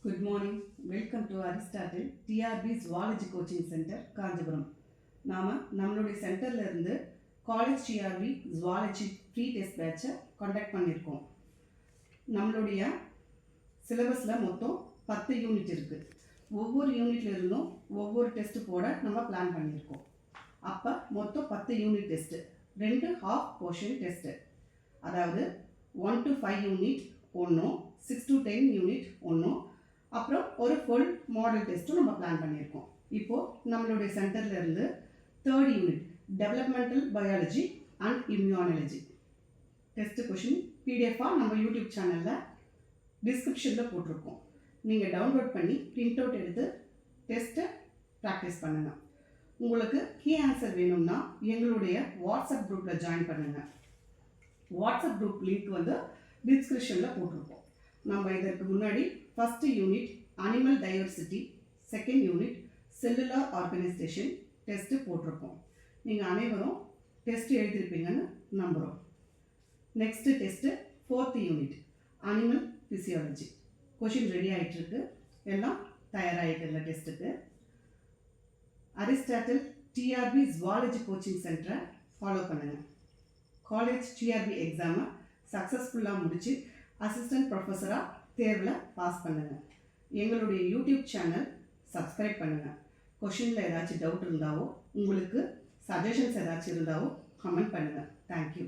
Good morning. Welcome to Aristotle TRB Zoology Coaching Center, Kanchipuram. நம்மளுடைய சென்டர்ல இருந்து college TRB zoology free test பேட்சை conduct பண்ணியிருக்கோம். நம்மளுடைய சிலபஸில் மொத்தம் 10 யூனிட் இருக்குது. ஒவ்வொரு யூனிட்ல இருந்தும் ஒவ்வொரு டெஸ்ட் போட நம்ம பிளான் பண்ணியிருக்கோம். அப்போ மொத்தம் 10 unit test, 2 half portion test. அதாவது 1 to 5 யூனிட் ஒன்றும், 6 to 10 யூனிட் ஒன்றும், அப்புறம் ஒரு ஃபுல் மாடல் டெஸ்ட்டும் நம்ம பிளான் பண்ணியிருக்கோம். இப்போது நம்மளுடைய சென்டரில் இருந்து 3rd unit developmental biology and immunology test question பிடிஎஃபாக நம்ம யூடியூப் சேனலில் டிஸ்கிரிப்ஷனில் போட்டிருக்கோம். நீங்கள் டவுன்லோட் பண்ணி பிரிண்ட் அவுட் எடுத்து டெஸ்ட்டை ப்ராக்டிஸ் பண்ணுங்கள். உங்களுக்கு கீ ஆன்சர் வேணும்னா எங்களுடைய வாட்ஸ்அப் குரூப்பில் ஜாயின் பண்ணுங்கள். வாட்ஸ்அப் குரூப் லிங்க் டிஸ்கிரிப்ஷனில் போட்டிருக்கோம். நம்ம இதற்கு முன்னாடி first unit animal diversity, second unit cellular organisation test போட்டிருக்கோம். நீங்கள் அனைவரும் டெஸ்ட் எழுதியிருப்பீங்கன்னு நம்புகிறோம். Next test 4th unit animal physiology question ready ஆகிட்டுருக்கு. எல்லாம் தயாராகிட்டு டெஸ்ட்டுக்கு. அரிஸ்டாட்டில் டிஆர்பி ஜுவாலஜி கோச்சிங் சென்டரை ஃபாலோ பண்ணுங்கள். காலேஜ் டிஆர்பி எக்ஸாமை சக்ஸஸ்ஃபுல்லாக முடித்து அசிஸ்டன்ட் ப்ரொஃபஸராக தேர்வில் பாஸ் பண்ணுங்கள். எங்களுடைய யூடியூப் சேனல் சப்ஸ்கிரைப் பண்ணுங்கள். கொஷினில் ஏதாச்சும் டவுட் இருந்தாவோ, உங்களுக்கு சஜஷன்ஸ் ஏதாச்சும் இருந்தாவோ கமெண்ட் பண்ணுங்கள். தேங்க்யூ.